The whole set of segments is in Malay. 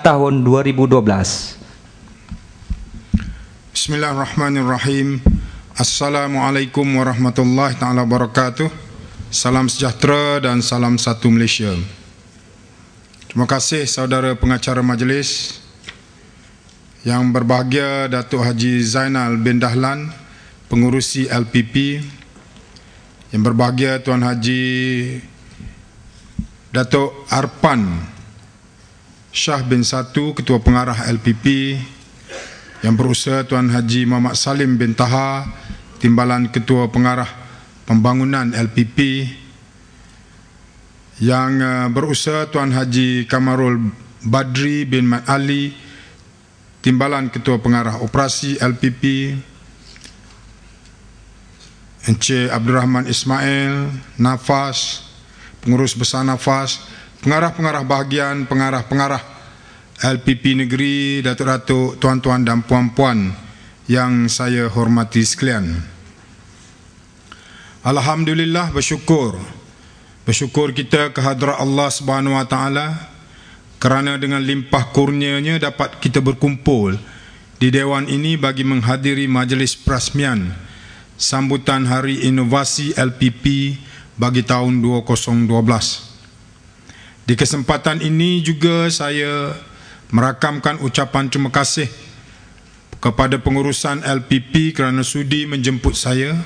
tahun 2012. Bismillahirrahmanirrahim. Assalamualaikum warahmatullahi taala wabarakatuh. Salam sejahtera dan salam satu Malaysia. Terima kasih saudara pengacara majlis, yang berbahagia Datuk Haji Zainal bin Dahlan, pengurusi LPP, yang berbahagia Tuan Haji Datuk Arpan Shah bin Satu, Ketua Pengarah LPP, yang berusaha Tuan Haji Muhammad Salim bin Taha, Timbalan Ketua Pengarah Pembangunan LPP, yang berusaha Tuan Haji Kamarul Badri bin Mat Ali, Timbalan Ketua Pengarah Operasi LPP, Encik Abdul Rahman Ismail, Nafas, Pengurus Besar Nafas, pengarah-pengarah bahagian, pengarah-pengarah LPP negeri, datuk-datuk, tuan-tuan dan puan-puan yang saya hormati sekalian. Alhamdulillah, bersyukur kita kehadrat Allah Subhanahu Wa Taala, kerana dengan limpah kurnianya dapat kita berkumpul di Dewan ini bagi menghadiri majlis perasmian sambutan Hari Inovasi LPP bagi tahun 2012. Di kesempatan ini juga saya merakamkan ucapan terima kasih kepada pengurusan LPP kerana sudi menjemput saya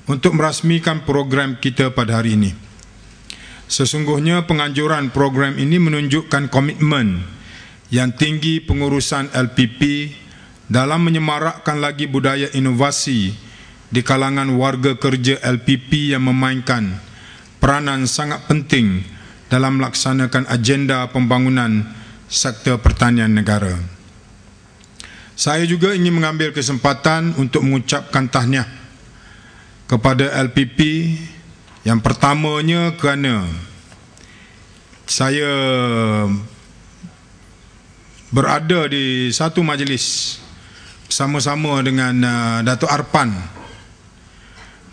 untuk merasmikan program kita pada hari ini. Sesungguhnya penganjuran program ini menunjukkan komitmen yang tinggi pengurusan LPP dalam menyemarakkan lagi budaya inovasi di kalangan warga kerja LPP yang memainkan peranan sangat penting dalam melaksanakan agenda pembangunan sektor pertanian negara. Saya juga ingin mengambil kesempatan untuk mengucapkan tahniah kepada LPP. Yang pertamanya kerana saya berada di satu majlis bersama-sama dengan Datuk Arpan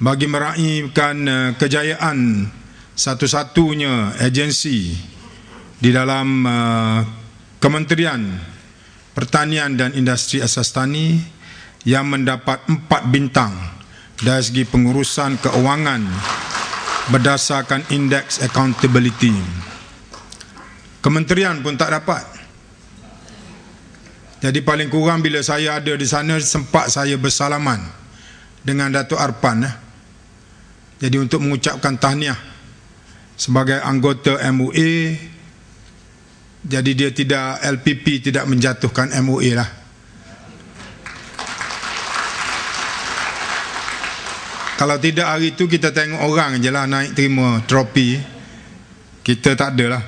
bagi meraihkan kejayaan satu-satunya agensi di dalam Kementerian Pertanian dan Industri Asas Tani yang mendapat 4 bintang dari segi pengurusan keuangan berdasarkan indeks accountability. Kementerian pun tak dapat. Jadi paling kurang bila saya ada di sana, sempat saya bersalaman dengan Datuk Arpan. Jadi untuk mengucapkan tahniah sebagai anggota MOA, jadi dia tidak, LPP tidak menjatuhkan MOA lah. Kalau tidak hari itu kita tengok orang je lah naik terima trofi. Kita tak ada lah.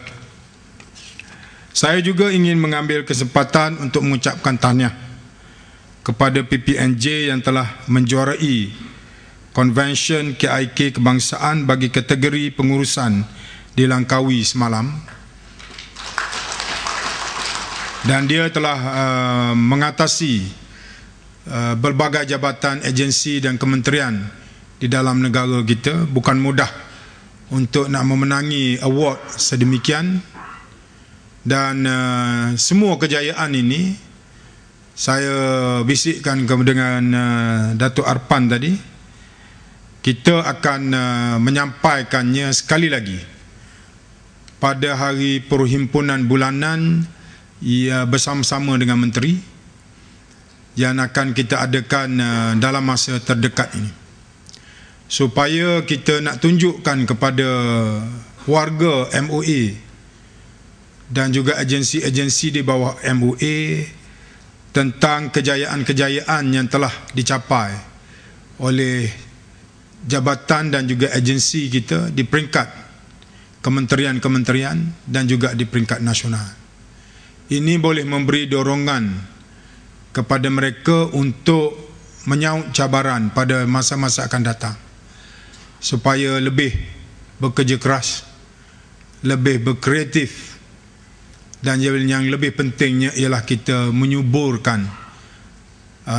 Saya juga ingin mengambil kesempatan untuk mengucapkan tahniah kepada PPNJ yang telah menjuarai Convention KIK Kebangsaan bagi kategori pengurusan di Langkawi semalam. Dan dia telah mengatasi berbagai jabatan, agensi dan kementerian di dalam negara kita. Bukan mudah untuk nak memenangi award sedemikian, dan semua kejayaan ini saya bisikkan dengan Datuk Arpan tadi, kita akan menyampaikannya sekali lagi pada hari perhimpunan bulanan bersama-sama dengan menteri yang akan kita adakan dalam masa terdekat ini, supaya kita nak tunjukkan kepada warga MOA dan juga agensi-agensi di bawah MOA tentang kejayaan-kejayaan yang telah dicapai oleh jabatan dan juga agensi kita di peringkat kementerian-kementerian dan juga di peringkat nasional. Ini boleh memberi dorongan kepada mereka untuk menyaut cabaran pada masa-masa akan datang, supaya lebih bekerja keras, lebih berkreatif, dan yang lebih pentingnya ialah kita menyuburkan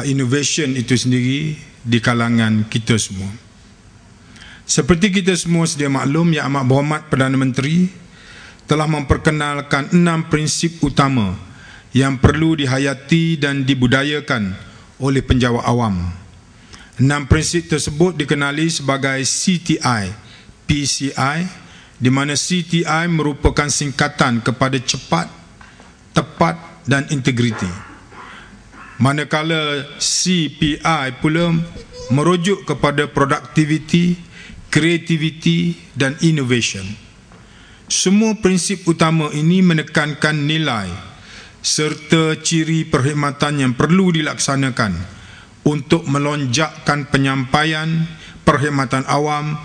innovation itu sendiri di kalangan kita semua. Seperti kita semua sedia maklum, Yang Amat Berhormat Perdana Menteri telah memperkenalkan 6 prinsip utama yang perlu dihayati dan dibudayakan oleh penjawat awam. 6 prinsip tersebut dikenali sebagai CTI, PCI, di mana CTI merupakan singkatan kepada cepat, tepat dan integriti. Manakala CPI pula merujuk kepada productivity, creativity dan innovation. Semua prinsip utama ini menekankan nilai serta ciri perkhidmatan yang perlu dilaksanakan untuk melonjakkan penyampaian perkhidmatan awam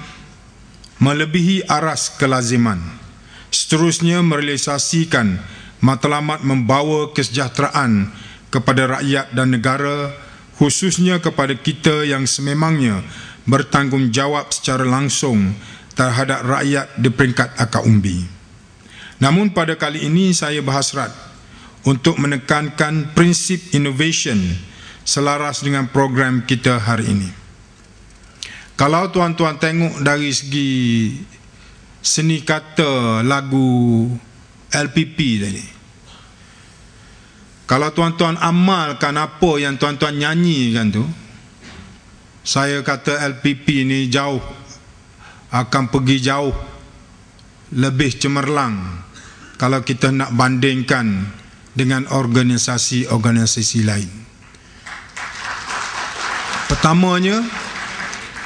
melebihi aras kelaziman. Seterusnya, merealisasikan matlamat membawa kesejahteraan kepada rakyat dan negara, khususnya kepada kita yang sememangnya bertanggungjawab secara langsung terhadap rakyat di peringkat akar umbi. Namun pada kali ini saya berhasrat untuk menekankan prinsip innovation selaras dengan program kita hari ini. Kalau tuan-tuan tengok dari segi seni kata lagu LPP tadi, kalau tuan-tuan amalkan apa yang tuan-tuan nyanyikan tu, saya kata LPP ni jauh, akan pergi jauh lebih cemerlang kalau kita nak bandingkan dengan organisasi-organisasi lain. Pertamanya,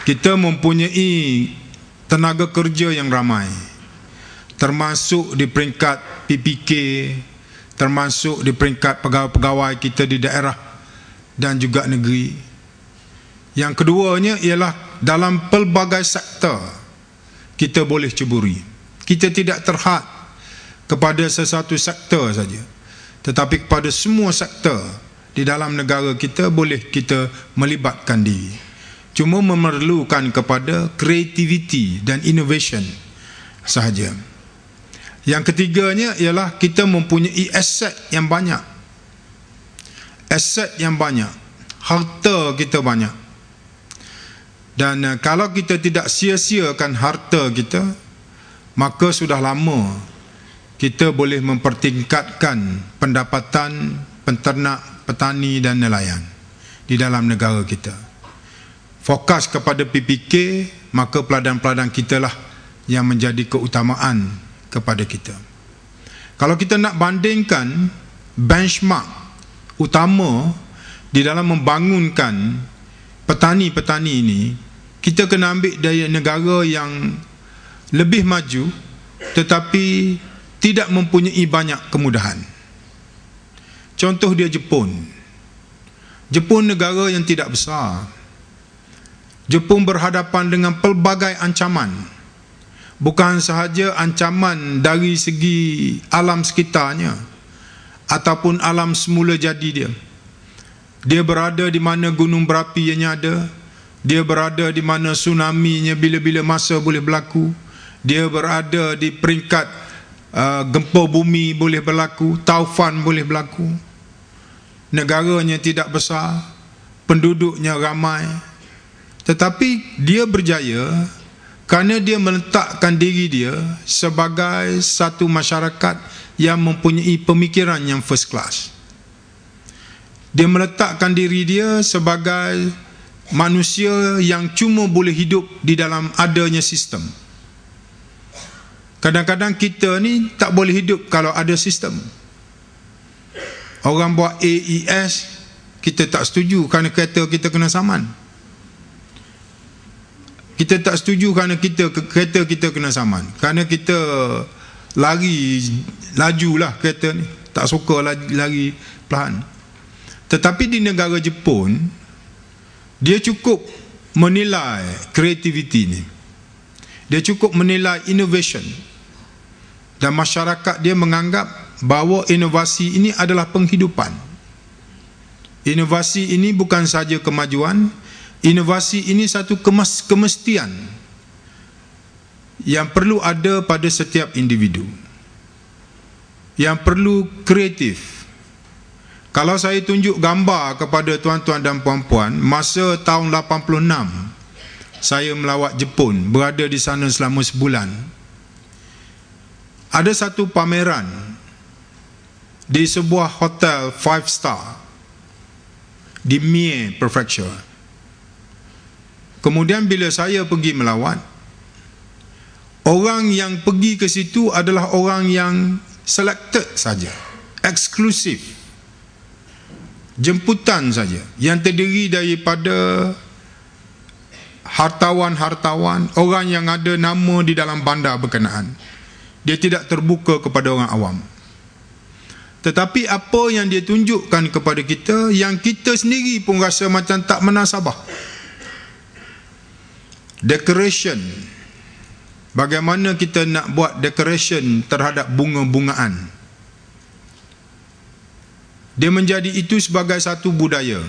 kita mempunyai tenaga kerja yang ramai, termasuk di peringkat PPK, termasuk di peringkat pegawai-pegawai kita di daerah dan juga negeri. Yang keduanya ialah dalam pelbagai sektor kita boleh ceburi. Kita tidak terhad kepada sesuatu sektor saja, tetapi kepada semua sektor di dalam negara kita boleh kita melibatkan diri. Cuma memerlukan kepada kreativiti dan innovation sahaja. Yang ketiganya ialah kita mempunyai aset yang banyak. Aset yang banyak. Harta kita banyak. Dan kalau kita tidak sia-siakan harta kita, maka sudah lama kita boleh mempertingkatkan pendapatan penternak, petani dan nelayan di dalam negara kita. Fokus kepada PPK, maka peladan-peladan kita lah yang menjadi keutamaan kepada kita. Kalau kita nak bandingkan benchmark utama di dalam membangunkan petani-petani ini, kita kena ambil dari negara yang lebih maju tetapi tidak mempunyai banyak kemudahan. Contoh dia Jepun. Jepun negara yang tidak besar. Jepun berhadapan dengan pelbagai ancaman. Bukan sahaja ancaman dari segi alam sekitarnya ataupun alam semula jadi dia. Dia berada di mana gunung berapi yang ada. Dia berada di mana tsunami-nya bila-bila masa boleh berlaku. Dia berada di peringkat gempa bumi boleh berlaku, taufan boleh berlaku. Negaranya tidak besar, penduduknya ramai, tetapi dia berjaya kerana dia meletakkan diri dia sebagai satu masyarakat yang mempunyai pemikiran yang first class. Dia meletakkan diri dia sebagai manusia yang cuma boleh hidup di dalam adanya sistem. Kadang-kadang kita ni tak boleh hidup kalau ada sistem. Orang buat AES, kita tak setuju kerana kereta kita kena saman. Kita tak setuju kerana kereta kita kena saman. Kerana kita lajulah kereta ni, tak suka lari perlahan. Tetapi di negara Jepun, dia cukup menilai kreativiti ni. Dia cukup menilai innovation. Dan masyarakat dia menganggap bahawa inovasi ini adalah penghidupan. Inovasi ini bukan saja kemajuan, inovasi ini satu kemestian yang perlu ada pada setiap individu, yang perlu kreatif. Kalau saya tunjuk gambar kepada tuan-tuan dan puan-puan, masa tahun 86 saya melawat Jepun, berada di sana selama sebulan. Ada satu pameran di sebuah hotel 5 star di Mie Prefecture. Kemudian bila saya pergi melawat, orang yang pergi ke situ adalah orang yang selected saja, eksklusif, jemputan saja, yang terdiri daripada hartawan-hartawan, orang yang ada nama di dalam bandar berkenaan. Dia tidak terbuka kepada orang awam. Tetapi apa yang dia tunjukkan kepada kita, yang kita sendiri pun rasa macam tak menasabah. Decoration. Bagaimana kita nak buat decoration terhadap bunga-bungaan. Dia menjadi itu sebagai satu budaya.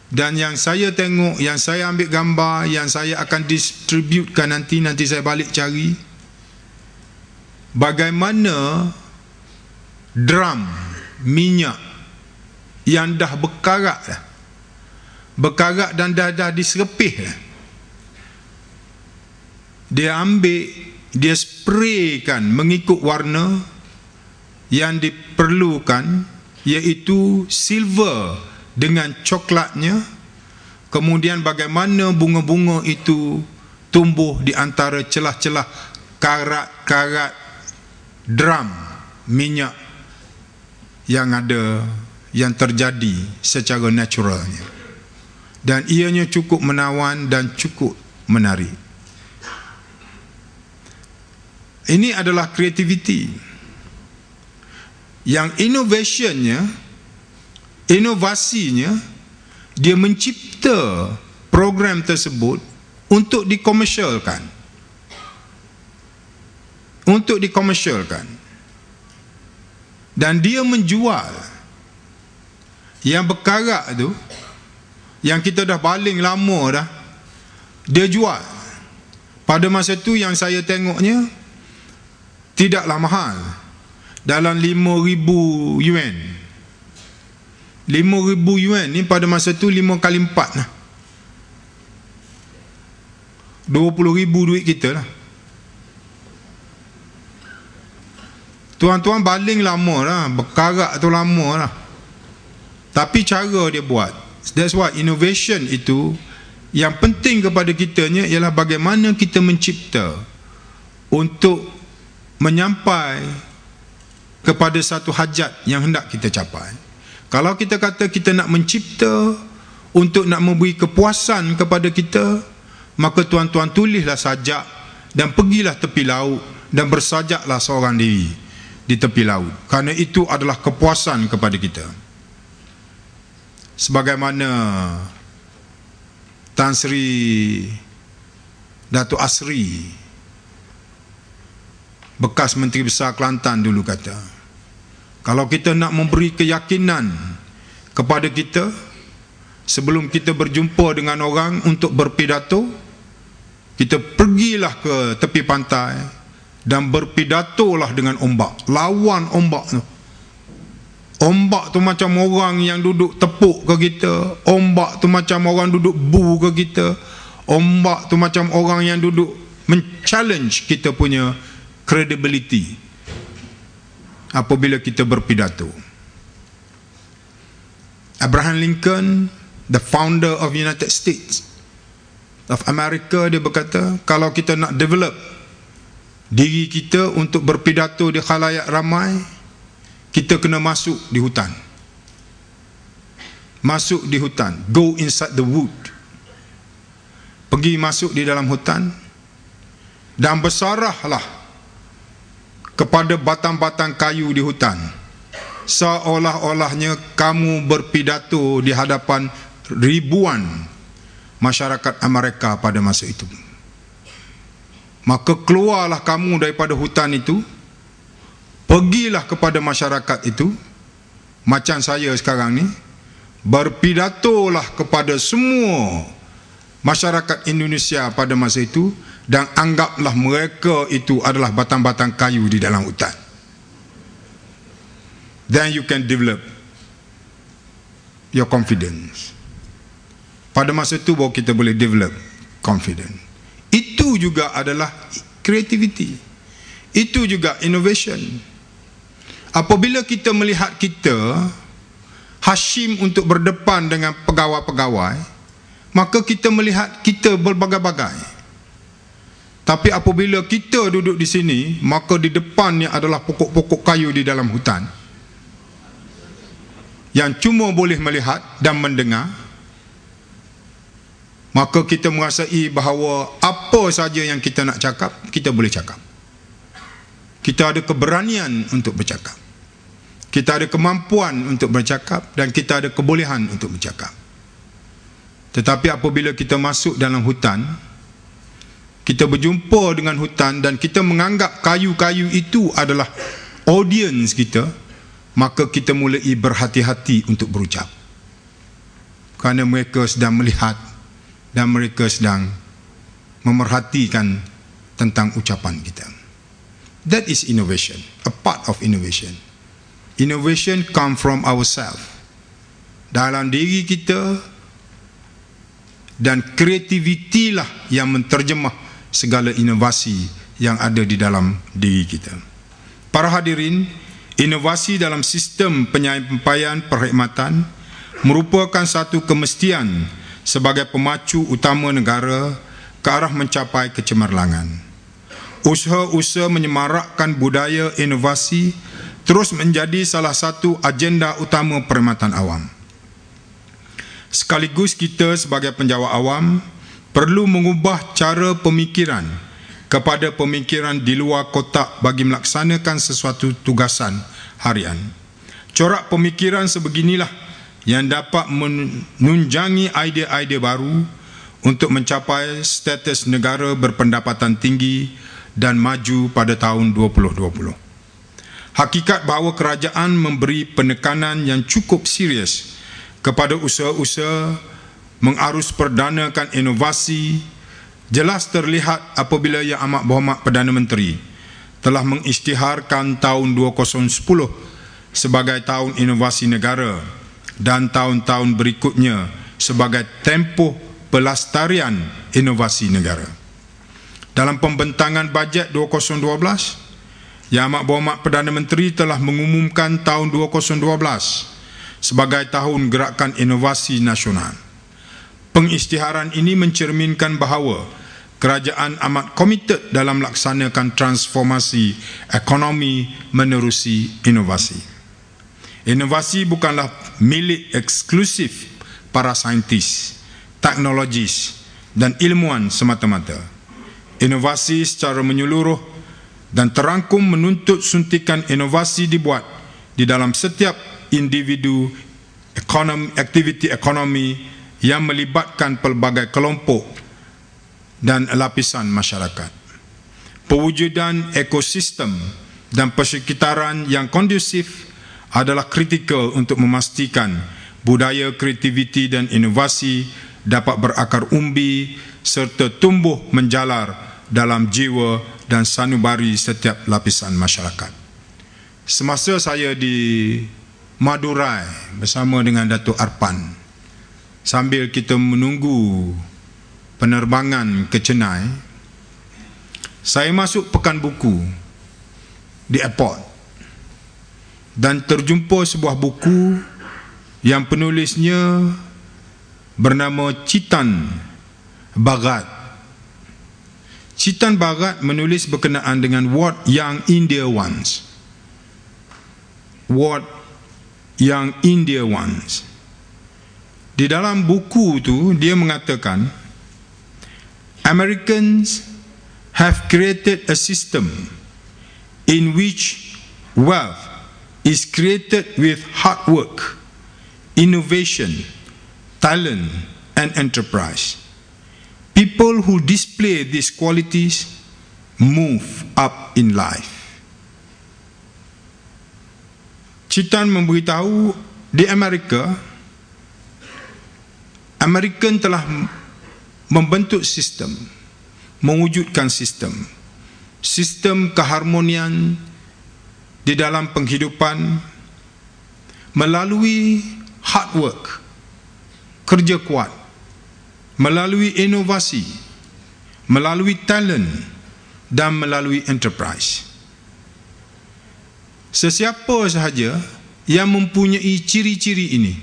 Dan yang saya tengok, yang saya ambil gambar, yang saya akan distributekan nanti saya balik cari, bagaimana drum minyak yang dah berkarat dan dah diserepih, dia ambil, dia spraykan mengikut warna yang diperlukan, iaitu silver dengan coklatnya. Kemudian bagaimana bunga-bunga itu tumbuh di antara celah-celah karat-karat drum minyak yang ada, yang terjadi secara naturalnya. Dan ianya cukup menawan dan cukup menarik. Ini adalah kreativiti. Yang inovasinya, dia mencipta program tersebut untuk dikomersialkan. Dan dia menjual yang berkarat tu, yang kita dah baling lama dah, dia jual. Pada masa tu yang saya tengoknya tidaklah mahal, dalam 5,000 yuan. 5,000 yuan ni pada masa tu 5 kali 4 lah, 20,000 duit kita lah. Tuan-tuan baling lama lah, berkarat tu lama lah, tapi cara dia buat. That's why innovation itu yang penting kepada kitanya ialah bagaimana kita mencipta untuk menyampai kepada satu hajat yang hendak kita capai. Kalau kita kata kita nak mencipta untuk nak memberi kepuasan kepada kita, maka tuan-tuan tulislah sajak dan pergilah tepi laut dan bersajaklah seorang diri di tepi laut, kerana itu adalah kepuasan kepada kita. Sebagaimana Tan Sri Datuk Asri, bekas Menteri Besar Kelantan dulu kata, kalau kita nak memberi keyakinan kepada kita sebelum kita berjumpa dengan orang untuk berpidato, kita pergilah ke tepi pantai dan berpidatolah dengan ombak, lawan ombak tu. Ombak tu macam orang yang duduk tepuk ke kita, ombak tu macam orang duduk bu ke kita, ombak tu macam orang yang duduk men-challenge kita punya credibility apabila kita berpidato. Abraham Lincoln, the founder of United States of America, dia berkata, kalau kita nak develop diri kita untuk berpidato di khalayak ramai, kita kena masuk di hutan. Masuk di hutan, go inside the wood. Pergi masuk di dalam hutan dan bersarahlah kepada batang-batang kayu di hutan, seolah-olahnya kamu berpidato di hadapan ribuan masyarakat Amerika pada masa itu. Maka keluarlah kamu daripada hutan itu, pergilah kepada masyarakat itu, macam saya sekarang ni, berpidatolah kepada semua masyarakat Indonesia pada masa itu, dan anggaplah mereka itu adalah batang-batang kayu di dalam hutan. Then you can develop your confidence. Pada masa itu baru kita boleh develop confidence. Itu juga adalah creativity. Itu juga innovation. Apabila kita melihat Hashim untuk berdepan dengan pegawai-pegawai, maka kita melihat kita berbagai-bagai. Tapi apabila kita duduk di sini, maka di depannya adalah pokok-pokok kayu di dalam hutan yang cuma boleh melihat dan mendengar. Maka kita merasai bahawa apa saja yang kita nak cakap, kita boleh cakap. Kita ada keberanian untuk bercakap. Kita ada kemampuan untuk bercakap dan kita ada kebolehan untuk bercakap. Tetapi apabila kita masuk dalam hutan, kita berjumpa dengan hutan dan kita menganggap kayu-kayu itu adalah audience kita, maka kita mulai berhati-hati untuk berucap. Kerana mereka sedang melihat dan mereka sedang memerhatikan tentang ucapan kita. That is innovation, a part of innovation. Innovation come from ourselves, dalam diri kita, dan kreativiti lah yang menterjemah segala inovasi yang ada di dalam diri kita. Para hadirin, inovasi dalam sistem penyampaian perkhidmatan merupakan satu kemestian sebagai pemacu utama negara ke arah mencapai kecemerlangan. Usaha-usaha menyemarakkan budaya inovasi terus menjadi salah satu agenda utama perkhidmatan awam. Sekaligus kita sebagai penjawat awam perlu mengubah cara pemikiran kepada pemikiran di luar kotak bagi melaksanakan sesuatu tugasan harian. Corak pemikiran sebeginilah yang dapat menunjangi idea-idea baru untuk mencapai status negara berpendapatan tinggi dan maju pada tahun 2020. Hakikat bahawa kerajaan memberi penekanan yang cukup serius kepada usaha-usaha mengarus perdanakan inovasi jelas terlihat apabila Yang Amat Berhormat Perdana Menteri telah mengisytiharkan tahun 2010 sebagai tahun inovasi negara dan tahun-tahun berikutnya sebagai tempoh pelestarian inovasi negara. Dalam pembentangan bajet 2012, Yang Amat Berhormat Perdana Menteri telah mengumumkan tahun 2012 sebagai tahun gerakan inovasi nasional. Pengisytiharan ini mencerminkan bahawa kerajaan amat komited dalam melaksanakan transformasi ekonomi menerusi inovasi. Inovasi bukanlah milik eksklusif para saintis, teknologis dan ilmuwan semata-mata. Inovasi secara menyeluruh dan terangkum menuntut suntikan inovasi dibuat di dalam setiap individu, aktiviti ekonomi yang melibatkan pelbagai kelompok dan lapisan masyarakat. Pewujudan ekosistem dan persekitaran yang kondusif adalah kritikal untuk memastikan budaya kreativiti dan inovasi dapat berakar umbi serta tumbuh menjalar dalam jiwa dan sanubari setiap lapisan masyarakat. Semasa saya di Madurai bersama dengan Datuk Arpan, sambil kita menunggu penerbangan ke Chennai, saya masuk pekan buku di airport dan terjumpa sebuah buku yang penulisnya bernama Chetan Bhagat. Chetan Bhagat menulis berkenaan dengan What Young India Wants. What Young India Wants. Di dalam buku itu dia mengatakan, Americans have created a system in which wealth is created with hard work, innovation, talent, and enterprise. People who display these qualities move up in life. Chetan memberitahu di Amerika, American telah membentuk sistem, mewujudkan sistem keharmonian di dalam penghidupan melalui hard work, kerja kuat, melalui inovasi, melalui talent dan melalui enterprise. Sesiapa sahaja yang mempunyai ciri-ciri ini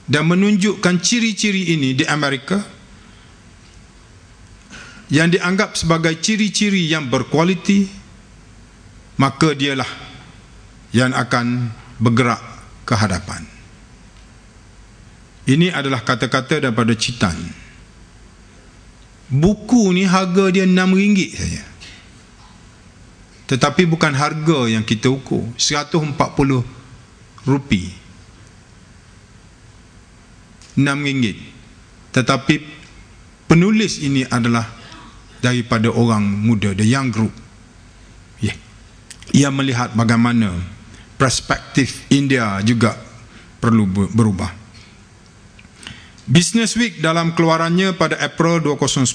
dan menunjukkan ciri-ciri ini di Amerika, yang dianggap sebagai ciri-ciri yang berkualiti, maka dialah yang akan bergerak ke hadapan. Ini adalah kata-kata daripada Citan. Buku ni harga dia RM6 saja. Tetapi bukan harga yang kita ukur, RM140. RM6. Tetapi penulis ini adalah daripada orang muda, the young group. Ia melihat bagaimana perspektif India juga perlu berubah. Business Week dalam keluarannya pada April 2010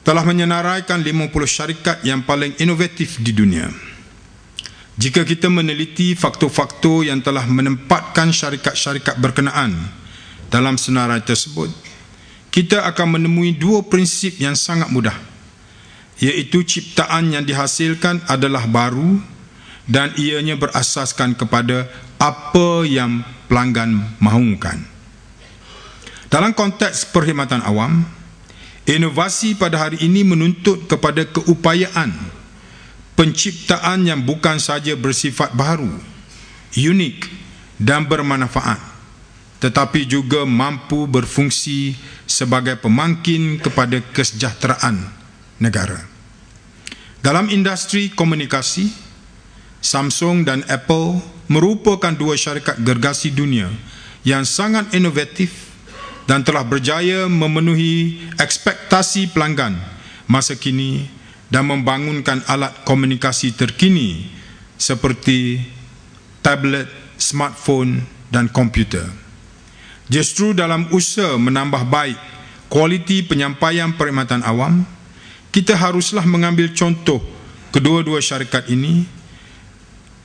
telah menyenaraikan 50 syarikat yang paling inovatif di dunia. Jika kita meneliti faktor-faktor yang telah menempatkan syarikat-syarikat berkenaan dalam senarai tersebut, kita akan menemui dua prinsip yang sangat mudah, iaitu ciptaan yang dihasilkan adalah baru dan ianya berasaskan kepada apa yang pelanggan mahukan. Dalam konteks perkhidmatan awam, inovasi pada hari ini menuntut kepada keupayaan penciptaan yang bukan sahaja bersifat baru, unik dan bermanfaat, tetapi juga mampu berfungsi sebagai pemangkin kepada kesejahteraan negara. Dalam industri komunikasi, Samsung dan Apple merupakan dua syarikat gergasi dunia yang sangat inovatif dan telah berjaya memenuhi ekspektasi pelanggan masa kini dan membangunkan alat komunikasi terkini seperti tablet, smartphone dan komputer. Justru dalam usaha menambah baik kualiti penyampaian perkhidmatan awam, kita haruslah mengambil contoh kedua-dua syarikat ini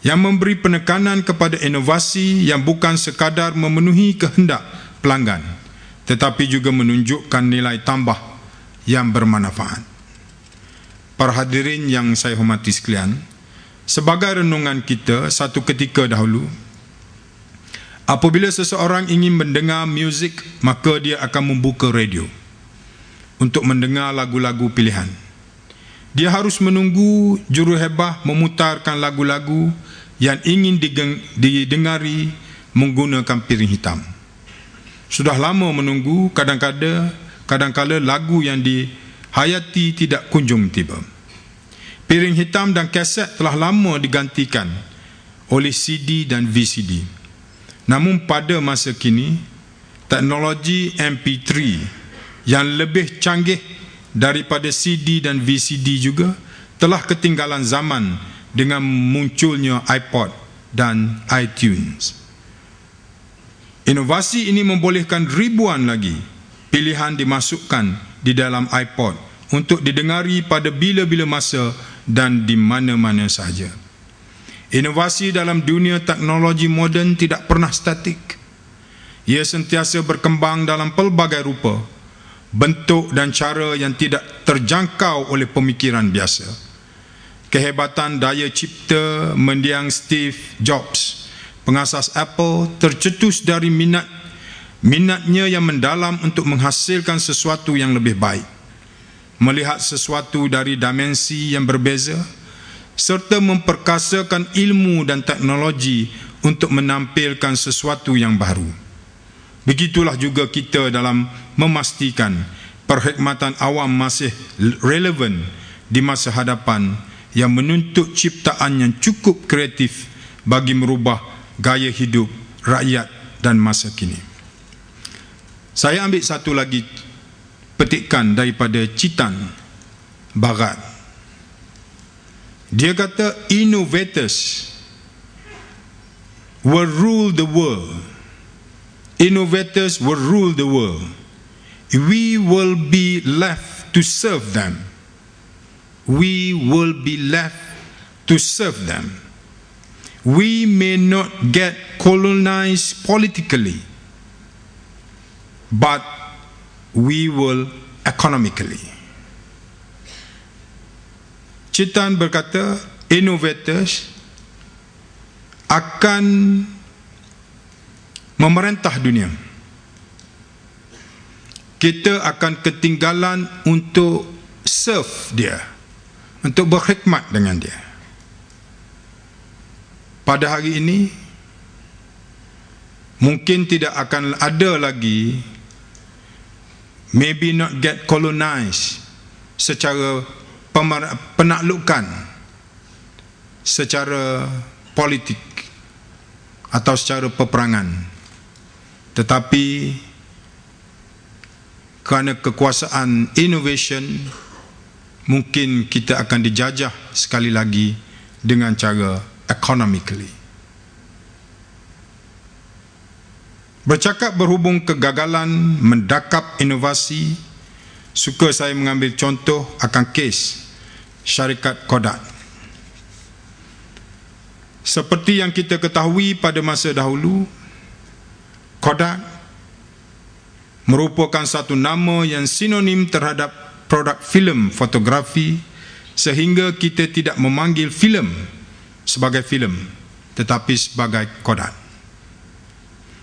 yang memberi penekanan kepada inovasi yang bukan sekadar memenuhi kehendak pelanggan, tetapi juga menunjukkan nilai tambah yang bermanfaat. Para hadirin yang saya hormati sekalian, sebagai renungan kita satu ketika dahulu, apabila seseorang ingin mendengar muzik, maka dia akan membuka radio untuk mendengar lagu-lagu pilihan. Dia harus menunggu juruhebah memutarkan lagu-lagu yang ingin didengari menggunakan piring hitam. Sudah lama menunggu, kadang-kala lagu yang dihayati tidak kunjung tiba. Piring hitam dan kaset telah lama digantikan oleh CD dan VCD. Namun pada masa kini, teknologi MP3 yang lebih canggih daripada CD dan VCD juga telah ketinggalan zaman dengan munculnya iPod dan iTunes. Inovasi ini membolehkan ribuan lagi pilihan dimasukkan di dalam iPod untuk didengari pada bila-bila masa dan di mana-mana sahaja. Inovasi dalam dunia teknologi moden tidak pernah statik. Ia sentiasa berkembang dalam pelbagai rupa, bentuk dan cara yang tidak terjangkau oleh pemikiran biasa. Kehebatan daya cipta mendiang Steve Jobs, pengasas Apple, tercetus dari minatnya yang mendalam untuk menghasilkan sesuatu yang lebih baik, melihat sesuatu dari dimensi yang berbeza, serta memperkasakan ilmu dan teknologi untuk menampilkan sesuatu yang baru. Begitulah juga kita dalam memastikan perkhidmatan awam masih relevan di masa hadapan yang menuntut ciptaan yang cukup kreatif bagi merubah gaya hidup rakyat dan masa kini. Saya ambil satu lagi petikan daripada Citan Barat. Dia kata, innovators will rule the world. Innovators will rule the world. We will be left to serve them. We will be left to serve them. We may not get colonized politically, but we will economically. Citan berkata, innovators akan memerintah dunia. Kita akan ketinggalan untuk serve dia, untuk berkhidmat dengan dia. Pada hari ini mungkin tidak akan ada lagi, maybe not get colonized secara penaklukan, secara politik atau secara peperangan, tetapi kerana kekuasaan innovation, mungkin kita akan dijajah sekali lagi dengan cara economically. Bercakap berhubung kegagalan mendakap inovasi, suka saya mengambil contoh akan kes syarikat Kodak. Seperti yang kita ketahui pada masa dahulu, Kodak merupakan satu nama yang sinonim terhadap produk filem fotografi, sehingga kita tidak memanggil filem sebagai filem tetapi sebagai Kodak.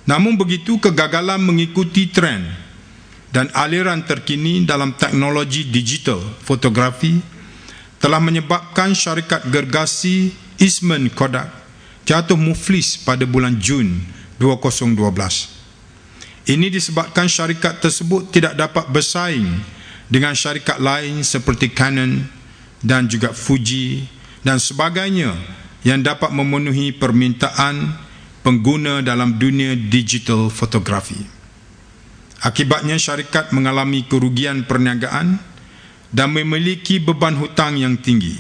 Namun begitu, kegagalan mengikuti tren dan aliran terkini dalam teknologi digital fotografi telah menyebabkan syarikat gergasi Eastman Kodak jatuh muflis pada bulan Jun 2012. Ini disebabkan syarikat tersebut tidak dapat bersaing dengan syarikat lain seperti Canon dan juga Fuji dan sebagainya yang dapat memenuhi permintaan pengguna dalam dunia digital fotografi. Akibatnya syarikat mengalami kerugian perniagaan dan memiliki beban hutang yang tinggi.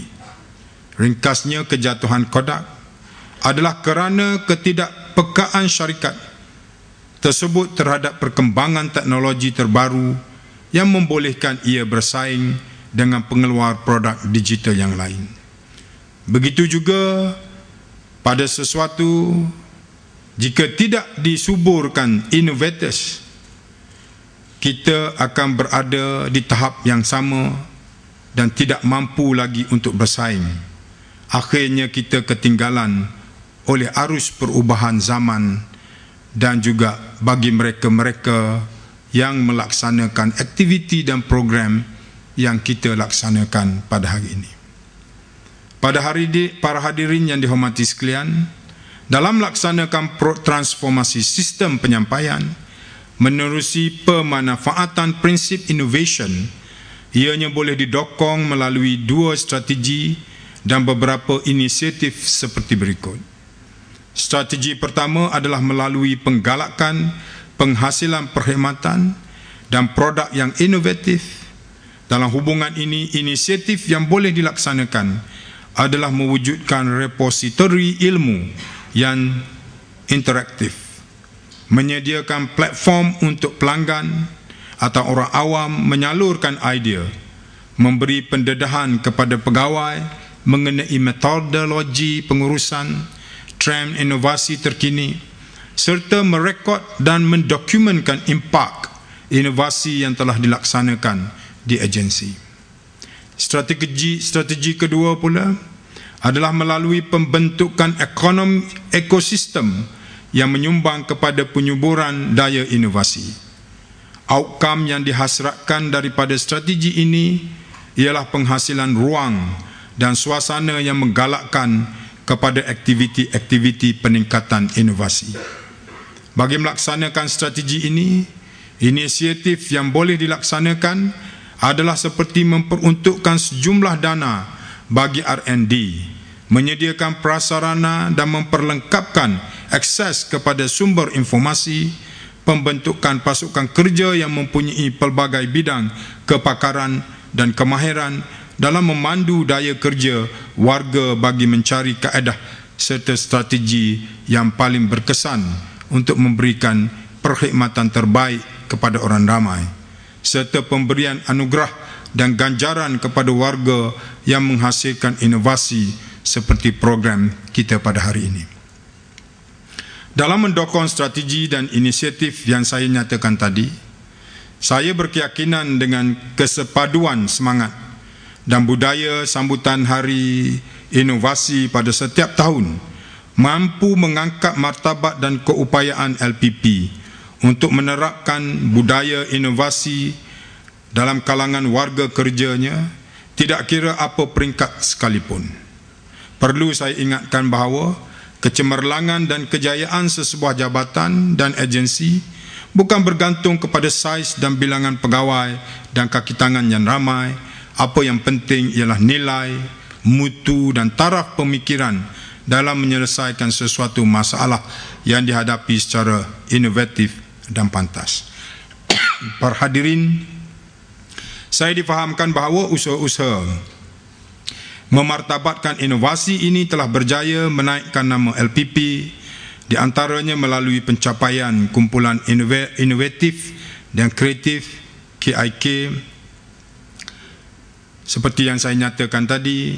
Ringkasnya, kejatuhan Kodak adalah kerana ketidakpekaan syarikat tersebut terhadap perkembangan teknologi terbaru yang membolehkan ia bersaing dengan pengeluar produk digital yang lain. Begitu juga pada sesuatu, jika tidak disuburkan innovators, kita akan berada di tahap yang sama dan tidak mampu lagi untuk bersaing. Akhirnya kita ketinggalan oleh arus perubahan zaman dan juga bagi mereka-mereka yang melaksanakan aktiviti dan program yang kita laksanakan pada hari ini. Pada hari ini, para hadirin yang dihormati sekalian, dalam melaksanakan transformasi sistem penyampaian menerusi pemanfaatan prinsip innovation, ianya boleh didokong melalui dua strategi dan beberapa inisiatif seperti berikut. Strategi pertama adalah melalui penggalakan penghasilan perkhidmatan dan produk yang inovatif. Dalam hubungan ini, inisiatif yang boleh dilaksanakan adalah mewujudkan repositori ilmu yang interaktif, menyediakan platform untuk pelanggan atau orang awam menyalurkan idea, memberi pendedahan kepada pegawai mengenai metodologi pengurusan, trend inovasi terkini, serta merekod dan mendokumentkan impak inovasi yang telah dilaksanakan di agensi. Strategi kedua pula adalah melalui pembentukan ekosistem yang menyumbang kepada penyuburan daya inovasi. Outcome yang dihasratkan daripada strategi ini ialah penghasilan ruang dan suasana yang menggalakkan kepada aktiviti-aktiviti peningkatan inovasi. Bagi melaksanakan strategi ini, inisiatif yang boleh dilaksanakan adalah seperti memperuntukkan sejumlah dana bagi R&D, menyediakan prasarana dan memperlengkapkan akses kepada sumber informasi, pembentukan pasukan kerja yang mempunyai pelbagai bidang kepakaran dan kemahiran dalam memandu daya kerja warga bagi mencari kaedah serta strategi yang paling berkesan untuk memberikan perkhidmatan terbaik kepada orang ramai, serta pemberian anugerah dan ganjaran kepada warga yang menghasilkan inovasi seperti program kita pada hari ini. Dalam mendokong strategi dan inisiatif yang saya nyatakan tadi, saya berkeyakinan dengan kesepaduan semangat dan budaya sambutan Hari Inovasi pada setiap tahun mampu mengangkat martabat dan keupayaan LPP untuk menerapkan budaya inovasi dalam kalangan warga kerjanya, tidak kira apa peringkat sekalipun. Perlu saya ingatkan bahawa kecemerlangan dan kejayaan sesebuah jabatan dan agensi bukan bergantung kepada saiz dan bilangan pegawai dan kaki tangan yang ramai. Apa yang penting ialah nilai, mutu dan taraf pemikiran dalam menyelesaikan sesuatu masalah yang dihadapi secara inovatif dan pantas. Para hadirin, saya difahamkan bahawa usaha-usaha memartabatkan inovasi ini telah berjaya menaikkan nama LPP, di antaranya melalui pencapaian kumpulan inovatif dan kreatif KIK, seperti yang saya nyatakan tadi,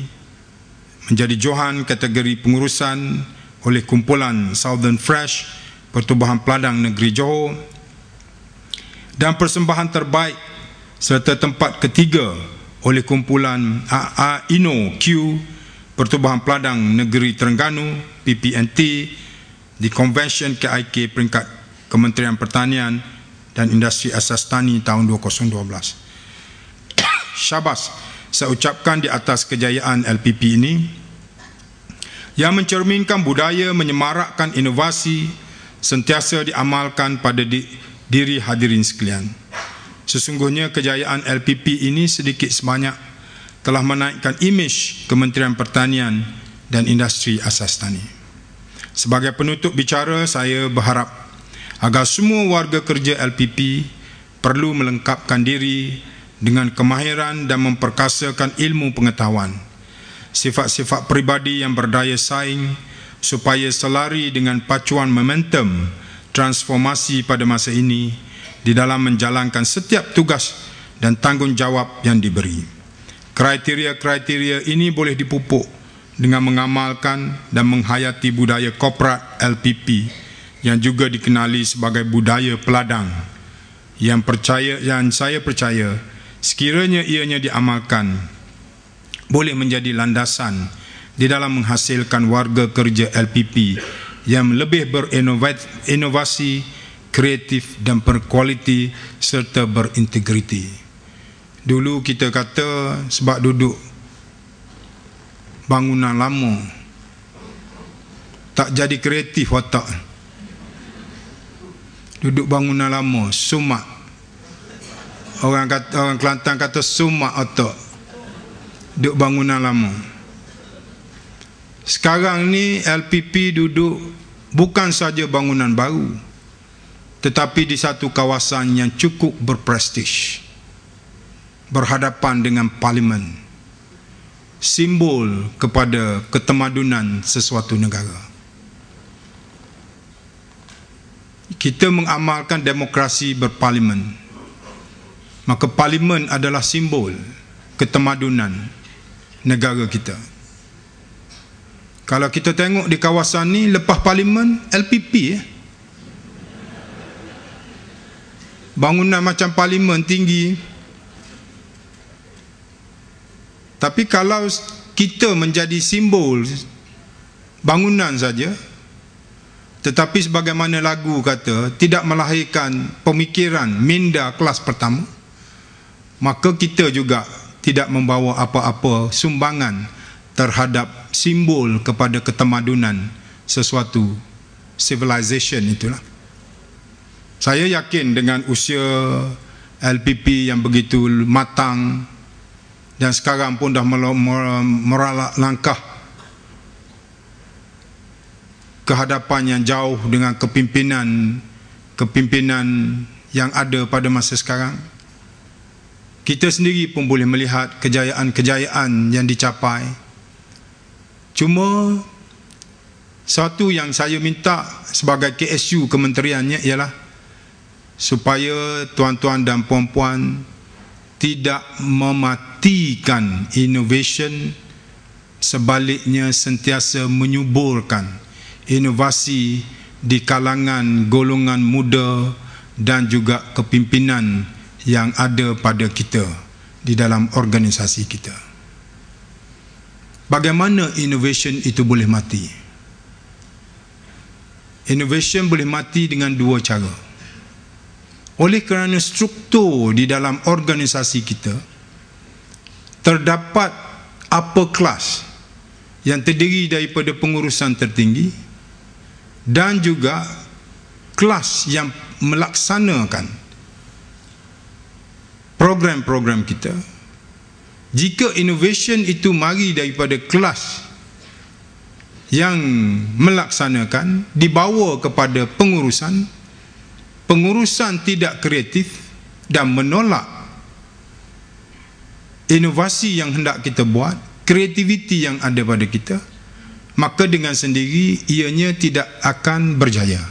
menjadi johan kategori pengurusan oleh kumpulan Southern Fresh Pertubuhan Peladang Negeri Johor, dan persembahan terbaik serta tempat ketiga oleh kumpulan INO-Q Pertubuhan Peladang Negeri Terengganu PPNT di Convention KIK peringkat Kementerian Pertanian dan Industri Asas Tani tahun 2012. Syabas saya ucapkan di atas kejayaan LPP ini yang mencerminkan budaya menyemarakkan inovasi sentiasa diamalkan pada diri hadirin sekalian. Sesungguhnya kejayaan LPP ini sedikit sebanyak telah menaikkan imej Kementerian Pertanian dan Industri Asas Tani. Sebagai penutup bicara, saya berharap agar semua warga kerja LPP perlu melengkapkan diri dengan kemahiran dan memperkasakan ilmu pengetahuan, sifat-sifat peribadi yang berdaya saing supaya selari dengan pacuan momentum transformasi pada masa ini di dalam menjalankan setiap tugas dan tanggungjawab yang diberi. Kriteria-kriteria ini boleh dipupuk dengan mengamalkan dan menghayati budaya korporat LPP yang juga dikenali sebagai budaya peladang yang saya percaya sekiranya ianya diamalkan boleh menjadi landasan di dalam menghasilkan warga kerja LPP yang lebih berinovasi, kreatif dan berkualiti serta berintegriti. Dulu kita kata sebab duduk bangunan lama tak jadi kreatif otak. Duduk bangunan lama, sumak. Orang Kelantan kata sumak otak. Duduk bangunan lama. Sekarang ni LPP duduk bukan saja bangunan baru, tetapi di satu kawasan yang cukup berprestij, berhadapan dengan parlimen, simbol kepada ketemadunan sesuatu negara. Kita mengamalkan demokrasi berparlimen, maka parlimen adalah simbol ketemadunan negara kita. Kalau kita tengok di kawasan ni, lepas parlimen LPP bangunan macam parlimen tinggi. Tapi kalau kita menjadi simbol bangunan saja, tetapi sebagaimana lagu kata, tidak melahirkan pemikiran minda kelas pertama, maka kita juga tidak membawa apa-apa sumbangan terhadap simbol kepada ketemadunan sesuatu civilization itulah. Saya yakin dengan usia LPP yang begitu matang dan sekarang pun dah meralak langkah ke hadapan yang jauh dengan kepimpinan yang ada pada masa sekarang. Kita sendiri pun boleh melihat kejayaan-kejayaan yang dicapai. Cuma satu yang saya minta sebagai KSU kementeriannya ialah supaya tuan-tuan dan puan-puan tidak mematikan innovation, sebaliknya sentiasa menyuburkan inovasi di kalangan golongan muda dan juga kepimpinan yang ada pada kita di dalam organisasi kita. Bagaimana innovation itu boleh mati? Innovation boleh mati dengan dua cara. Oleh kerana struktur di dalam organisasi kita terdapat upper class yang terdiri daripada pengurusan tertinggi dan juga kelas yang melaksanakan program-program kita. Jika innovation itu mari daripada kelas yang melaksanakan dibawa kepada pengurusan tidak kreatif dan menolak inovasi yang hendak kita buat, kreativiti yang ada pada kita, maka dengan sendiri ianya tidak akan berjaya.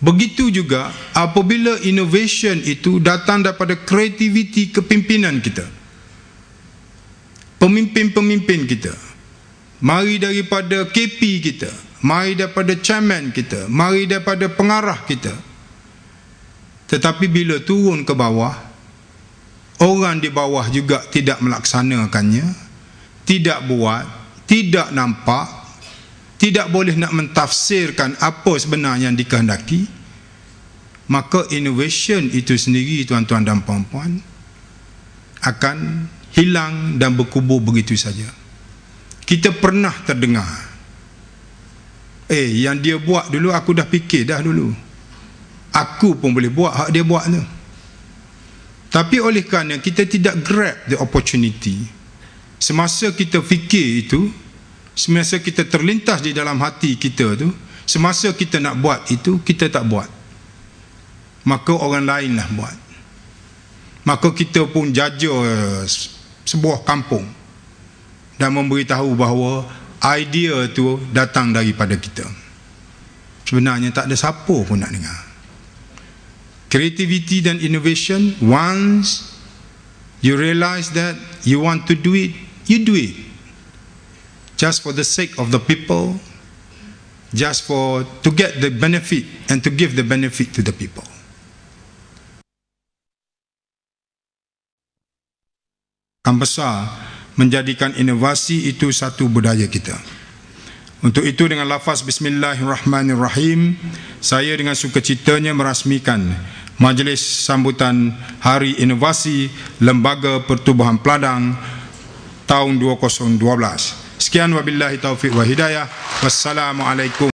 Begitu juga apabila innovation itu datang daripada kreativiti kepimpinan kita, pemimpin-pemimpin kita, mari daripada KP kita, mari daripada chairman kita, mari daripada pengarah kita. Tetapi bila turun ke bawah, orang di bawah juga tidak melaksanakannya, tidak buat, tidak nampak, tidak boleh nak mentafsirkan apa sebenarnya yang dikehendaki, maka innovation itu sendiri, tuan-tuan dan puan-puan, akan hilang dan berkubur begitu saja. Kita pernah terdengar, yang dia buat dulu aku dah fikir dah dulu, aku pun boleh buat hak dia buat tu. Tapi oleh kerana kita tidak grab the opportunity, semasa kita fikir itu, semasa kita terlintas di dalam hati kita tu, semasa kita nak buat itu, kita tak buat, maka orang lainlah buat. Maka kita pun jaja sebuah kampung dan memberitahu bahawa idea tu datang daripada kita. Sebenarnya tak ada siapa pun nak dengar. Creativity dan innovation, once you realize that you want to do it, you do it. Just for the sake of the people, just for to get the benefit and to give the benefit to the people. Yang besar menjadikan inovasi itu satu budaya kita. Untuk itu dengan lafaz Bismillahirrahmanirrahim, saya dengan sukacitanya merasmikan majlis sambutan Hari Inovasi Lembaga Pertubuhan Peladang tahun 2012. Sekian, wabillahi taufiq wa hidayah. Wassalamualaikum.